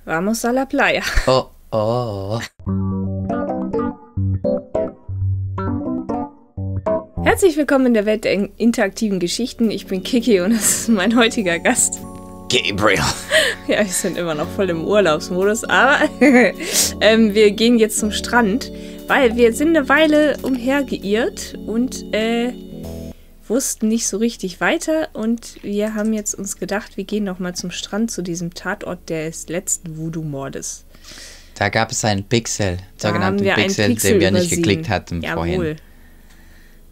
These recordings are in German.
Vamos a la playa. Oh, oh. Herzlich willkommen in der Welt der interaktiven Geschichten. Ich bin Kiki und das ist mein heutiger Gast. Gabriel. Ja, wir sind immer noch voll im Urlaubsmodus, aber wir gehen jetzt zum Strand, weil wir sind eine Weile umhergeirrt und wussten nicht so richtig weiter und wir haben jetzt uns gedacht, wir gehen noch mal zum Strand, zu diesem Tatort des letzten Voodoo-Mordes. Da gab es einen Pixel, sogenannten wir Pixel, einen Pixel den wir nicht übersehen. geklickt hatten vorhin. Jawohl.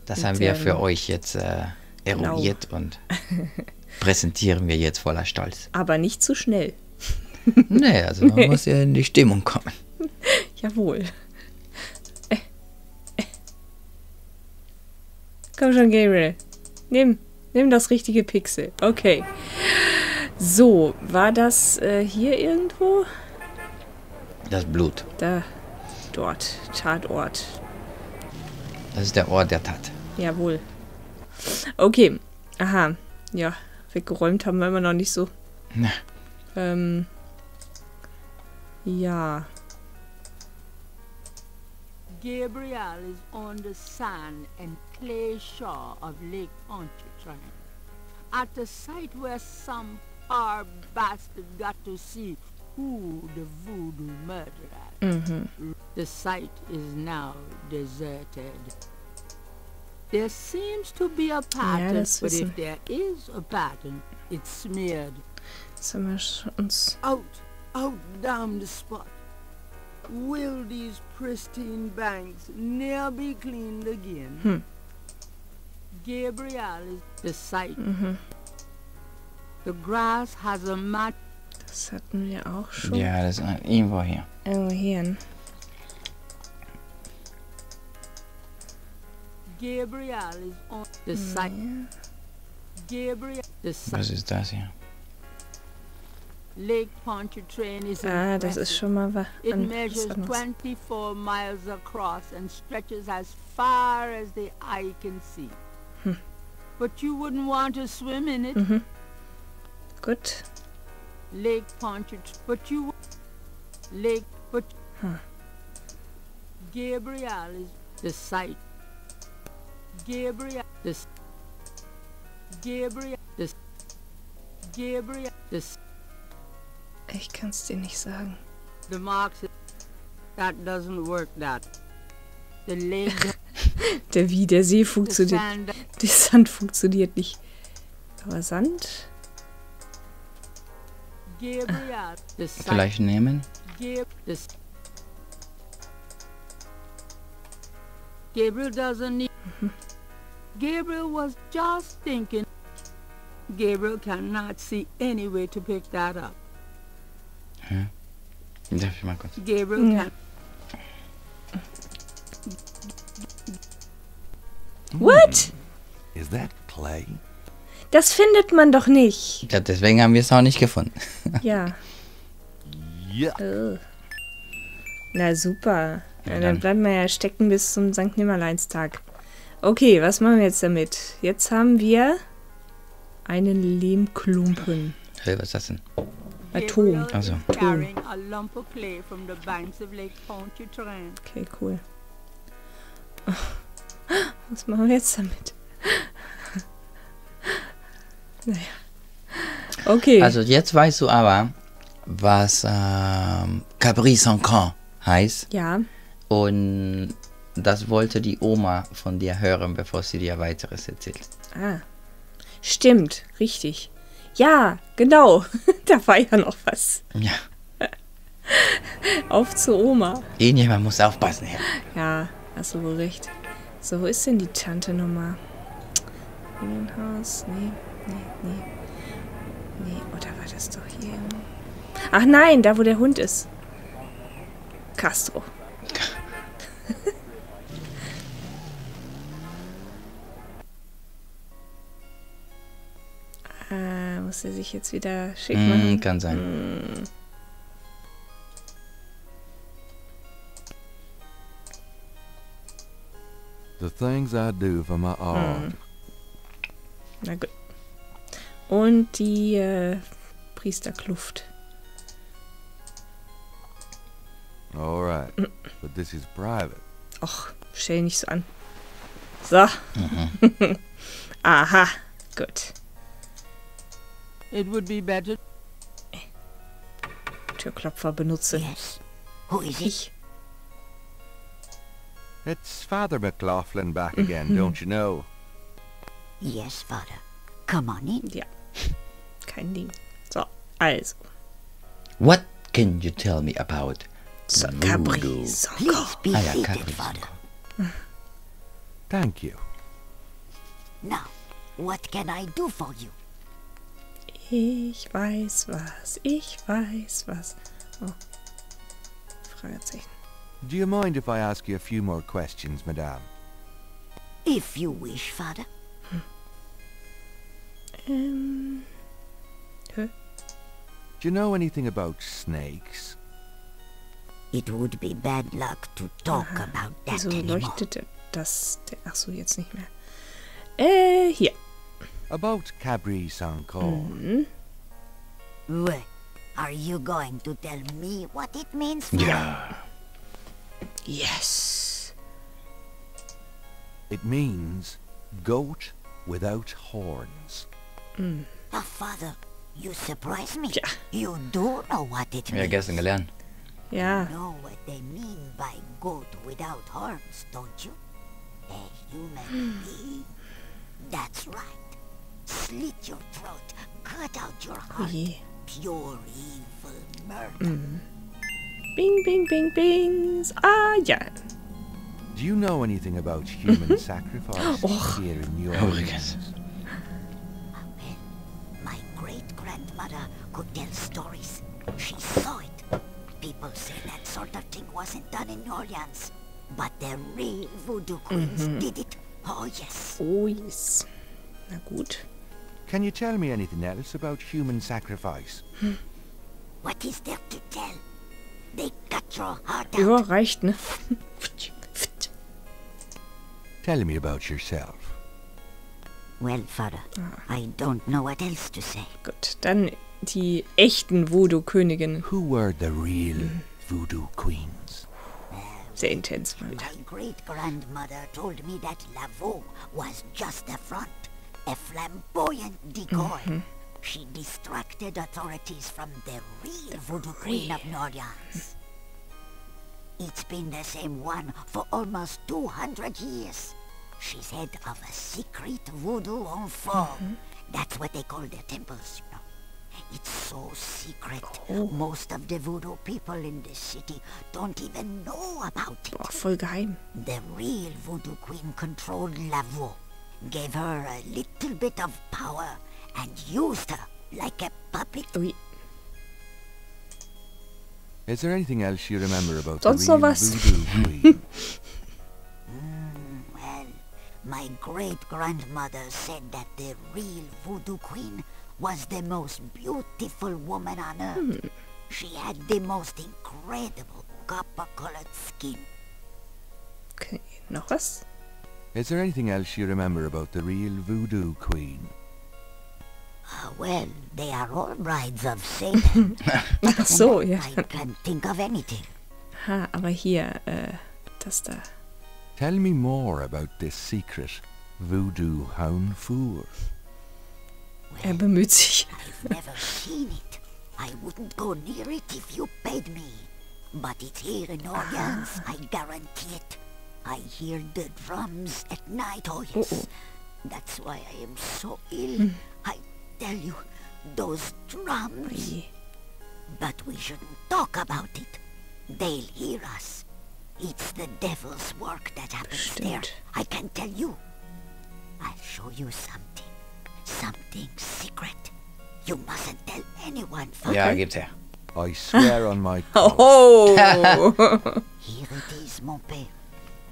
Das haben wir für euch jetzt eruiert und präsentieren wir jetzt voller Stolz. Aber nicht zu schnell. Nee, also man muss ja in die Stimmung kommen. Jawohl. Komm schon, Gabriel. Nimm das richtige Pixel. Okay. So, war das hier irgendwo? Das Blut. Dort. Tatort. Das ist der Ort der Tat. Jawohl. Okay. Aha. Ja, weggeräumt haben wir immer noch nicht so. Na. Ja. Gabriel is on the sand and clay shore of Lake Pontchartrain, at the site where some poor bastard got to see who the voodoo murderer. The site is now deserted. There seems to be a pattern, but if there is a pattern, it's smeared. Das haben wir uns... Out down the spot. Will these pristine banks ne'er be cleaned again? Gabriel is the site. The grass has a mat. Das hatten wir auch schon. Ja, das ist irgendwo hier. Irgendwo hier. Gabriel is on the site. Gabriel, the site. Was ist das hier? Lake Pontchartrain is Das ist schon mal was. It measures 24 miles across and stretches as far as the eye can see. But you wouldn't want to swim in it. Gut. Lake Pontchartrain, but you... Gabriel is the site. Gabriel, Ich kann's dir nicht sagen. The marks, that doesn't work, that. The lake... Der See funktioniert. Der Sand funktioniert nicht. Aber Sand? Gabriel, the site. Vielleicht nehmen? Gabriel doesn't need... Gabriel was just thinking. Gabriel cannot see any way to pick that up. Darf ich mal kurz? Gabriel can... What? Is that clay? Das findet man doch nicht. Ja, deswegen haben wir es auch nicht gefunden. Ja. Ja. Na super. Ja, dann dann. bleiben wir ja stecken bis zum Sankt Nimmerleinstag. Okay, was machen wir jetzt damit? Jetzt haben wir einen Lehmklumpen. Hey, was ist das denn? Atom. Also. Carrying a lump of clay from the banks of Lake Pontchartrain. Okay, cool. Was machen wir jetzt damit? Naja. Okay. Also jetzt weißt du aber, was Cabri sans Can heißt. Ja. Und das wollte die Oma von dir hören, bevor sie dir weiteres erzählt. Ah. Stimmt, richtig. Ja, genau. Da war ja noch was. Ja. Auf zur Oma. Irgendjemand muss aufpassen, ja. Ja, hast du wohl recht. So, wo ist denn die Tante nochmal? In ein Haus? Nee. Oder war das doch hier? Ach nein, da wo der Hund ist. Castro. Muss er sich jetzt wieder schick machen? Kann sein. The things I do for my art. Na gut. Und die Priesterkluft. but this is private. Och, stell nicht so an. So. Aha, gut. It would be better. Türklopfer benutzen. Yes. Who is it? Ich. It's Father McLaughlin back again, don't you know? Yes, Father. Come on in. Ja. Kein Ding. So, also. What can you tell me about So, voodoo? Capri. So, Please be Ah, ja, seated, Capri. Father. Thank you. Now, what can I do for you? ich weiß was. Ich weiß was. Oh. Fragezeichen. Do you mind if I ask you a few more questions, Madame? If you wish, Father. Hä? Do you know anything about snakes? It would be bad luck to talk about that Wieso anymore. leuchtet das? Ach so, jetzt nicht mehr. Hier. About Cabri Sankor. Well, are you going to tell me what it means, Father? Ja. Yes. It means goat without horns. Oh, Father, you surprise me. Tja. You do know what it Ja, means. gestern gelernt. Ja. You know what they mean by goat without horns, don't you? A human being. That's right. Slit your throat, cut out your Oh heart. je. Pure evil murder. Bing, bing, bing, bings. Ah, ja. Do you know anything about human sacrifice here in New Orleans? Well, my great-grandmother could tell stories. She saw it. People say that sort of thing wasn't done in New Orleans. But the real voodoo queens did it. Oh, yes. Oh, yes. Na gut. Can you tell me anything else about human sacrifice? What is there to tell? They cut your heart out. Ja, reicht, ne? Tell me about yourself. Well, Father, I don't know what else to say. Gut, dann die echten Voodoo-Königinnen. Who were the real voodoo queens? Sehr intens mal wieder. My great-grandmother told me that Lavaux was just a front, a flamboyant decoy. She distracted authorities from the real voodoo queen of New Orleans. It's been the same one for almost 200 years. She's head of a secret voodoo enfant. That's what they call their temples, you know. It's so secret. Most of the voodoo people in the city don't even know about it. Boah, voll geheim. The real voodoo queen controlled Lavaux, gave her a little bit of power, and used her like a puppet. Ui. Is there anything else you remember about Sonst the noch real was? voodoo queen? Well, my great-grandmother said that the real voodoo queen was the most beautiful woman on earth. She had the most incredible copper-colored skin. Okay, noch was? Is there anything else you remember about the real voodoo queen? Well, they are all brides of Satan. Ach so, ja. I can't think of anything. Ha, aber hier, das da. Tell me more about this secret voodoo Wofür. Er bemüht sich. I've never seen it. I wouldn't go near it if you paid me. But it's here in Orleans, I guarantee it. I hear the drums at night, oh yes. That's why I am so ill. I tell you, those drums. Je. But we shouldn't talk about it. They'll hear us. It's the devil's work that happens there. Stimmt. I can tell you. I'll show you something. Something secret. You mustn't tell anyone, Father. Ja, gibt's her. I swear on my Oh! Here it is, mon père.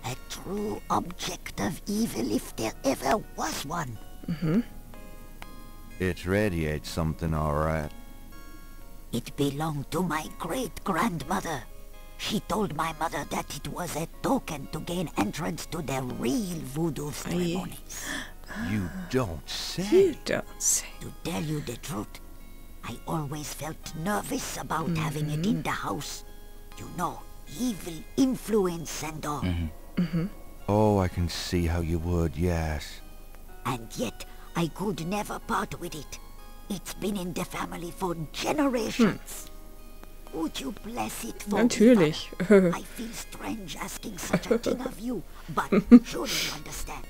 A true object of evil if there ever was one. It radiates something, alright. It belonged to my great-grandmother. She told my mother that it was a token to gain entrance to the real voodoo ceremonies. You don't say. You don't say. To tell you the truth, I always felt nervous about having it in the house. You know, evil influence and all. Oh, I can see how you would, yes. And yet, I could never part with it. It's been in the family for generations. Would you bless it for Natürlich. me, Father? I feel strange asking such a thing of you, but surely you understand.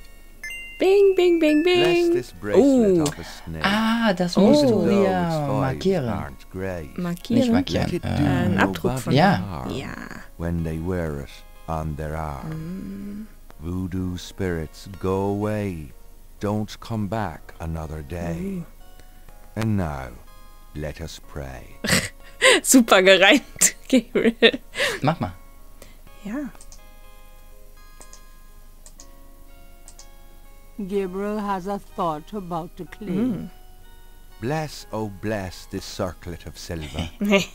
Bing, bing, bing, Bless bing. this bracelet of a snake. Ah, das musst Oh. du Though its ja fives markieren. aren't great. Nicht Markieren. markieren. Let it do Ein Abdruck von... nobody Ja. harm Ja. when they wear it on their arm. Voodoo spirits, go away. Don't come back another day. And now, let us pray. Super gereimt, Gabriel. Mach mal. Ja. Gabriel has a thought about the clay. Bless, oh bless, this circlet of silver. Nee.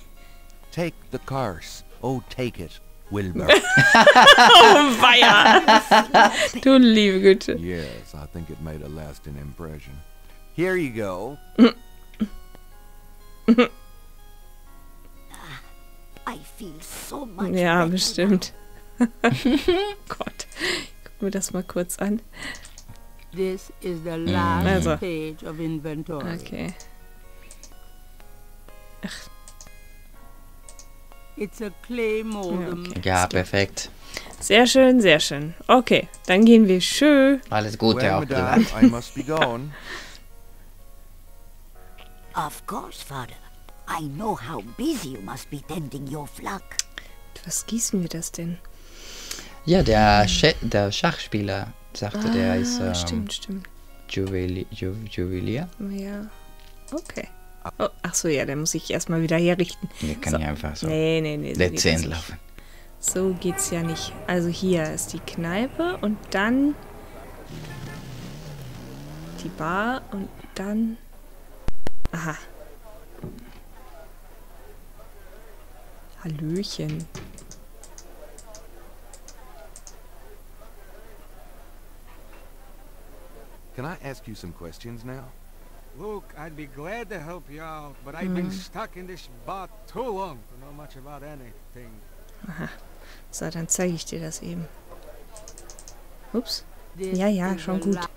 Take the curse, oh take it, Wilbur. Oh, weia. Du liebe Güte. Yes, I think it made a lasting impression. Here you go. I feel so much Ja, better bestimmt. Gott. Guck mir das mal kurz an. This is the last Also. page of inventory. Okay. It's a clay mold. Okay. Ja, perfekt. Sehr schön, sehr schön. Okay, dann gehen wir schön. Alles Gute Well, auch madame, privat. I must be going. Of course, Father. I know how busy you must be tending your flock. Was gießen wir das denn? Ja, der Schachspieler sagte, der ist Stimmt. Juwelier. Ja. Okay. Oh, ach so, ja, dann muss ich erstmal wieder herrichten. Der kann So. ja einfach so Nee. So geht das dezent nicht. laufen. So geht's ja nicht. Also hier ist die Kneipe und dann die Bar und dann... Aha. Hallöchen. Can I ask you some questions now? Look, I'd be glad to help you out, but I've been stuck in this spot too long to know much about anything. So, dann zeige ich dir das eben. Ups. This Ja, is schon the gut.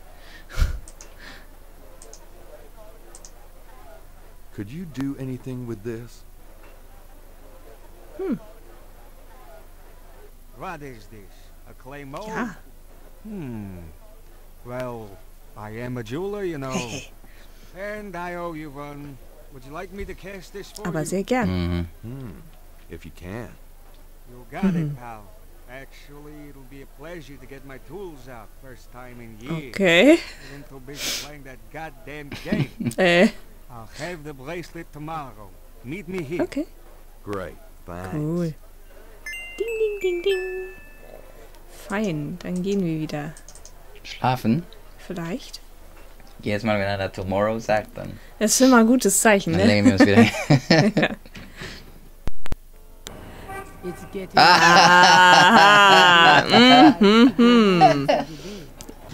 Could you do anything with this? What is this? A clay mold? Ja. Well, I am a jeweler, you know. And I owe you one. Would you like me to cast this for Aber you? sehr gern. If you can. You got it, pal. Actually, it'll be a pleasure to get my tools out first time in years. Okay. I've been too busy playing that goddamn game. I'll have the bracelet tomorrow. Meet me here. Okay. Great. Thanks. Cool. Ding, ding, ding, ding. Fein, dann gehen wir wieder. Schlafen? Vielleicht. Jedes Mal, wenn einer Tomorrow sagt, dann Das ist immer ein gutes Zeichen, ne? legen wir uns wieder hin. It's getting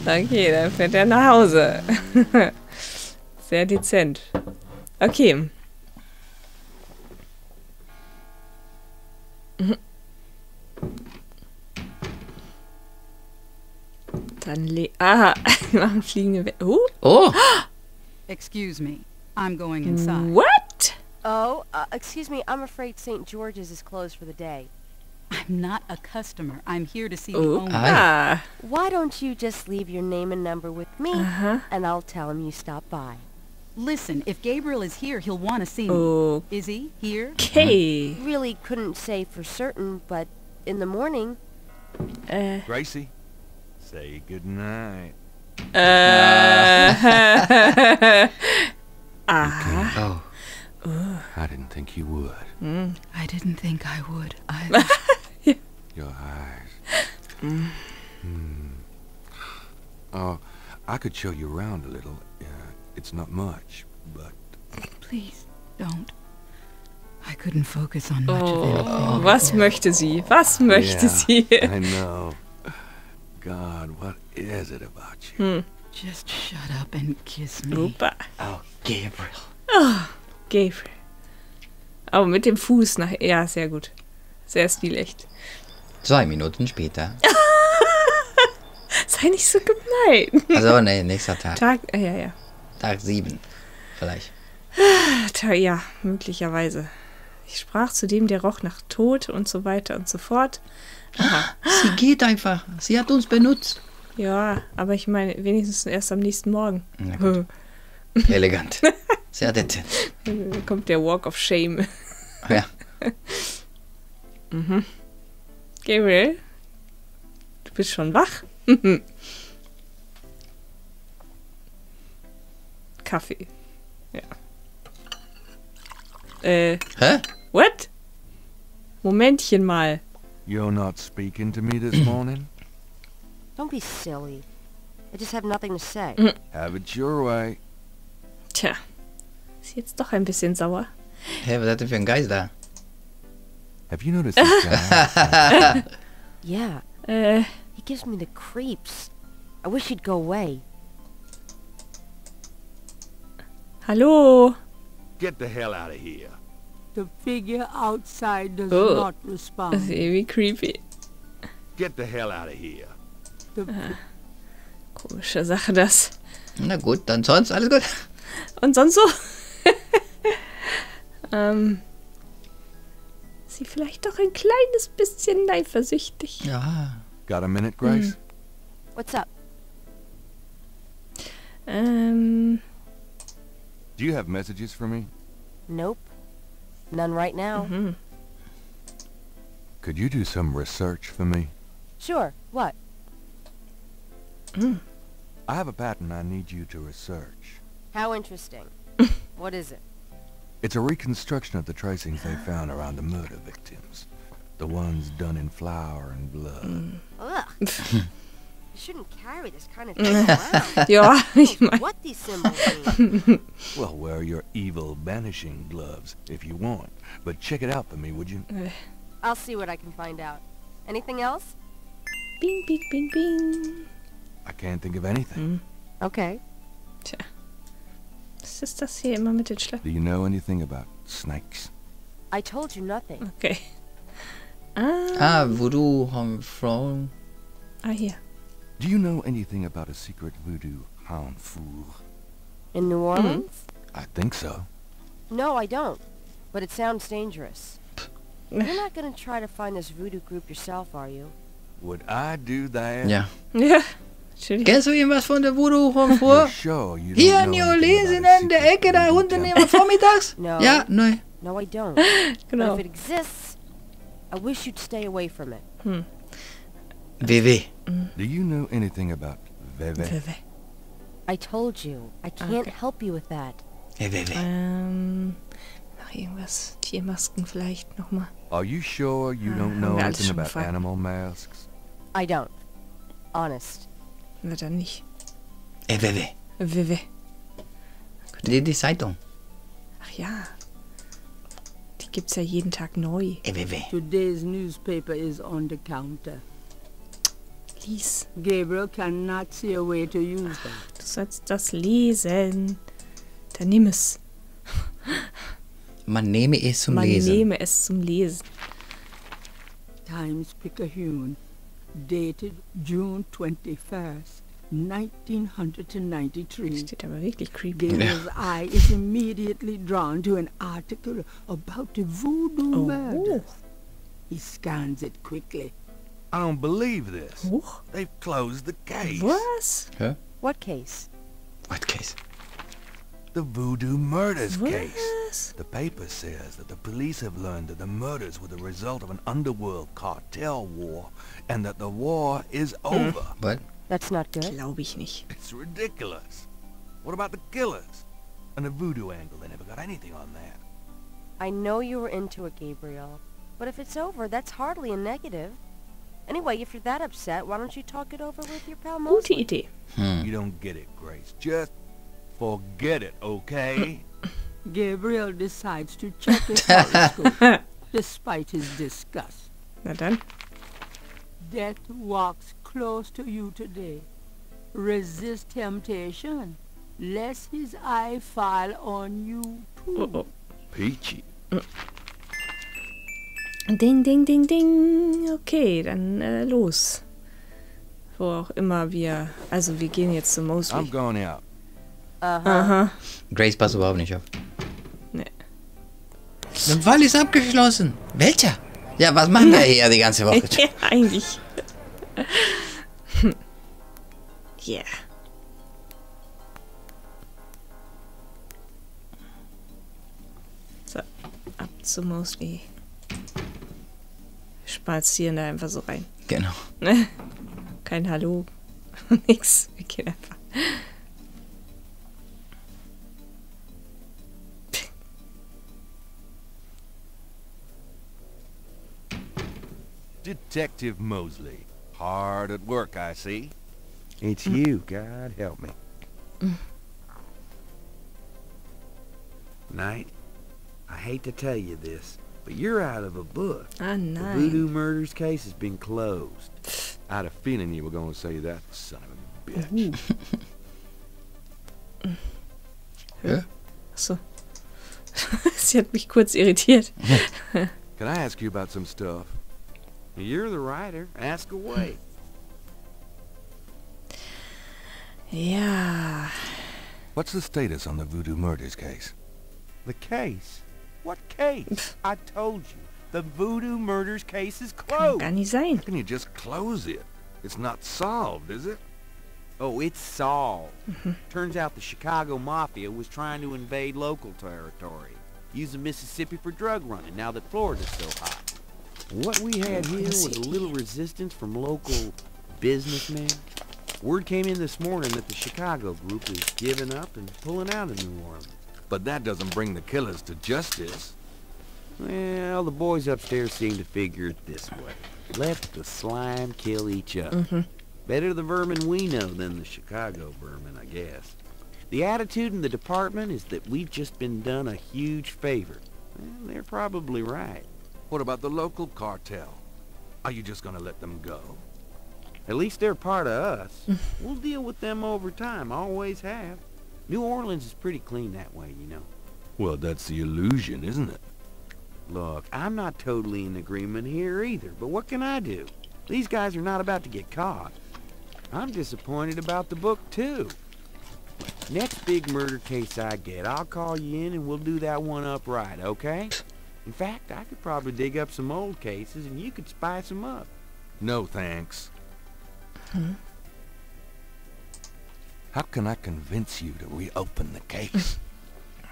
Okay, dann fährt er nach Hause. Sehr dezent. Okay. Dann machen fliegende Oh! Excuse me. I'm going inside. What? Oh, excuse me, I'm afraid St. George's is closed for the day. I'm not a customer. I'm here to see the Oh. owner. Ah. Why don't you just leave your name and number with me, and I'll tell him you stopped by. Listen, if Gabriel is here, he'll want to see me. Oh. Is he here? Okay. Really couldn't say for certain, but in the morning... Gracie, say goodnight. Oh. I didn't think you would. I didn't think I would either. Your eyes. Oh, I could show you around a little. It's not much, but... Please, don't. I couldn't focus on much of anything. Was möchte sie? Was möchte sie? I know. God, what is it about you? Just shut up and kiss me. Opa. Oh, Gabriel. Gabriel. Oh, mit dem Fuß nach... Ja, sehr gut. Sehr stilecht. 2 Minuten später. Sei nicht so gemein. Also, nee, nächster Tag. Ja. Tag 7, vielleicht. Ja, möglicherweise. Ich sprach zu dem, der roch nach Tod und so weiter und so fort. Aha. Sie geht einfach. Sie hat uns benutzt. Ja, aber ich meine, wenigstens erst am nächsten Morgen. Na gut. Elegant. Sehr dezent. Dann kommt der Walk of Shame. Ja. Mhm. Gabriel, du bist schon wach? Kaffee. Ja. Hä? What? Momentchen mal. You're not speaking to me this morning? Don't be silly. I just have nothing to say. Have it your way. Tja, ist jetzt doch ein bisschen sauer. Hä, was hat denn für ein Geist da? Have you noticed this guy? Yeah, he gives me the creeps. I wish he'd go away. Hallo? Get the hell out of here. The figure outside does Oh. not Das respond. ist irgendwie creepy. Get the hell out of here. The Komische Sache das. Na gut, dann sonst alles gut. Und sonst so? Sie vielleicht doch ein kleines bisschen eifersüchtig. Ja. Got a minute, Grace? What's up? Do you have messages for me? Nope. None right now. Could you do some research for me? Sure. What? I have a pattern I need you to research. How interesting. What is it? It's a reconstruction of the tracings they found around the murder victims. The ones done in flour and blood. Ugh. You shouldn't carry this kind of thing around. Ja, ich meine. What these symbols mean. Well, wear your evil banishing gloves if you want. But check it out for me, would you? I'll see what I can find out. Anything else? Bing, bing, bing, bing. I can't think of anything. Okay. Tja. Was ist das hier immer mit den Schleppen? Do you know anything about snakes? I told you nothing. Okay. Voodoo Frau. Hier. Do you know anything about a secret voodoo hound fool? In New Orleans? I think so. No, I don't. But it sounds dangerous. You're not gonna try to find this voodoo group yourself, are you? Would I do that? Ja. Ja, natürlich. Kennst du irgendwas von der Voodoo You're Frau? sure you Hier don't in New know Orleans anything in about a der secret Ecke, da voodoo unten temple? immer vormittags? No. Ja, ne. No, I don't. Genau. But if it exists, I wish you'd stay away from it. WW. Do you know anything about Veve? I told you. I can't help you with that. WW. Noch irgendwas. Tiermasken vielleicht nochmal. Are you sure you don't haben know wir alles anything schon about gefragt. animal masks? I don't. Honest. Na dann nicht. WW. WW. Die Zeitung. Ach ja. Die gibt's ja jeden Tag neu. WW. Today's newspaper is on the counter. Lies. Gabriel cannot see a way to use that. Du sollst das lesen. Dann nimm es. Man nehme es zum Man Lesen. nehme es zum Lesen. Times-Picayune, dated June 21st, 1993. Steht aber wirklich creepy. Gabriel's eye is immediately drawn to an article about the voodoo Oh. murders. He scans it quickly. I don't believe this. Huch. They've closed the case. Was? Hä? What case? What case? The voodoo murders Was? case. The paper says that the police have learned that the murders were the result of an underworld cartel war and that the war is over. What? That's not good. Glaube ich nicht. It's ridiculous. What about the killers? And the voodoo angle, they never got anything on that. I know you were into it, Gabriel. But if it's over, that's hardly a negative. Anyway, if you're that upset, why don't you talk it over with your pal Gute Mosley? Idee. You don't get it, Grace. Just forget it, okay? Gabriel decides to check his horoscope, despite his disgust. Na dann. Death walks close to you today. Resist temptation, lest his eye fall on you too. Oh, oh. Peachy. Ding, ding, ding, ding. Okay, dann los. Wo auch immer wir... Also wir gehen jetzt zu Mosley. I'm going out. Aha. Grace, pass überhaupt nicht auf. Nee. Der Fall ist abgeschlossen. Welcher? Ja, was machen wir hier die ganze Woche? Ja, eigentlich. Yeah. So, ab zu Mosley. Spazieren da einfach so rein. Genau. Kein Hallo. Nix. Wir gehen einfach. Detective Mosley. Hard at work, I see. It's you, God help me. Knight, I hate to tell you this, but you're out of a book. Ah, The nein. Voodoo murders case has been closed. I had a feeling you were going to say that, son of a bitch. Ja? Achso. Sie hat mich kurz irritiert. Can I ask you about some stuff? You're the writer. Ask away. Ja. What's the status on the Voodoo murders case? The case? What case? I told you. The Voodoo murders case is Kann closed. gar nicht sein. How can you just close it? It's not solved, is it? Oh, it's solved. Turns out the Chicago Mafia was trying to invade local territory, using Mississippi for drug running now that Florida's so hot. What we had here was a little resistance from local businessmen. Word came in this morning that the Chicago group is giving up and pulling out of New Orleans. But that doesn't bring the killers to justice. Well, the boys upstairs seem to figure it this way. Let the slime kill each other. Better the vermin we know than the Chicago vermin, I guess. The attitude in the department is that we've just been done a huge favor. Well, they're probably right. What about the local cartel? Are you just gonna let them go? At least they're part of us. We'll deal with them over time, always have. New Orleans is pretty clean that way, you know. Well, that's the illusion, isn't it? Look, I'm not totally in agreement here either, but what can I do? These guys are not about to get caught. I'm disappointed about the book, too. Next big murder case I get, I'll call you in and we'll do that one up right, okay? In fact, I could probably dig up some old cases and you could spice them up. No, thanks. How can I convince you to reopen the case?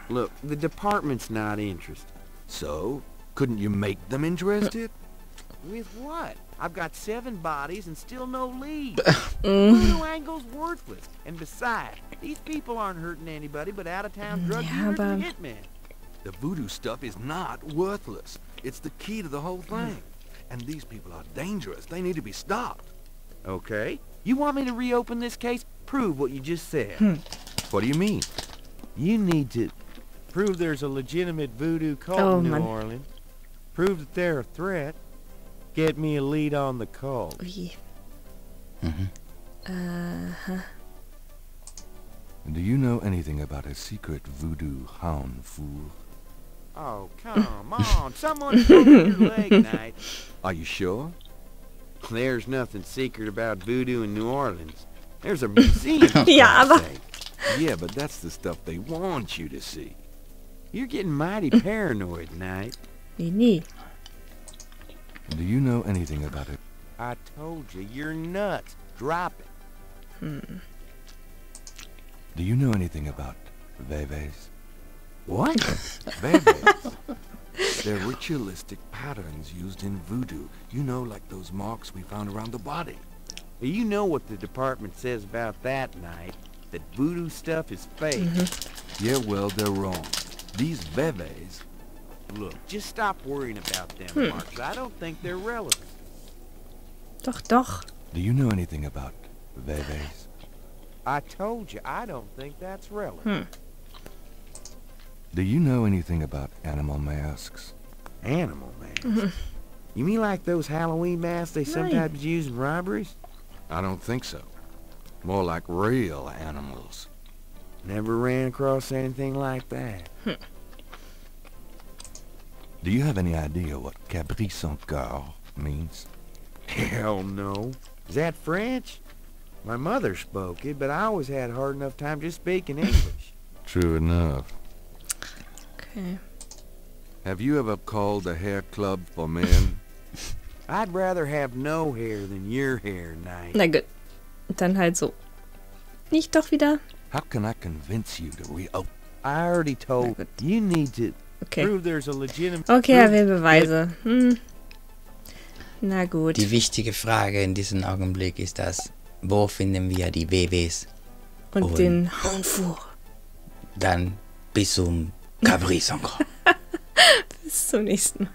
Look, the department's not interested. So, couldn't you make them interested? With what? I've got 7 bodies and still no lead. Voodoo angle's worthless. And besides, these people aren't hurting anybody but out-of-town drug dealers and hitmen. The voodoo stuff is not worthless. It's the key to the whole thing. And these people are dangerous. They need to be stopped. Okay. You want me to reopen this case? Prove what you just said. What do you mean? You need to prove there's a legitimate voodoo cult in New Orleans. Prove that they're a threat. Get me a lead on the cult. Ui. Do you know anything about a secret voodoo hound fool? Oh, come on. Someone's broken your leg, Knight. Are you sure? There's nothing secret about voodoo in New Orleans. There's a museum. Ja, aber... Yeah, but that's the stuff they want you to see. You're getting mighty paranoid, Knight. Nee. Do you know anything about it? I told you, you're nuts. Drop it. Do you know anything about veves? What? Veves. They're ritualistic patterns used in voodoo. You know, like those marks we found around the body. You know what the department says about that, Knight. That voodoo stuff is fake. Yeah, well, they're wrong. These veves... Look, just stop worrying about them, Marks. I don't think they're relevant. Doch. Do you know anything about veves? I told you, I don't think that's relevant. Do you know anything about animal masks? Animal masks? You mean like those Halloween masks they sometimes use in robberies? I don't think so. More like real animals. Never ran across anything like that. Do you have any idea what caprice encore means? Hell no. Is that French? My mother spoke it, but I always had a hard enough time just speaking English. True enough. Okay. Have you ever called a hair club for men? I'd rather have no hair than your hair, Knight. Na gut. Dann halt so. Nicht doch wieder. How can I convince you to reopen? I already told you need to Okay. prove there's a legitimate... Okay, er will Beweise. Na gut. Die wichtige Frage in diesem Augenblick ist das, wo finden wir die WWs? Und den Wofür. Dann bis zum Caprice encore. Bis zum nächsten Mal.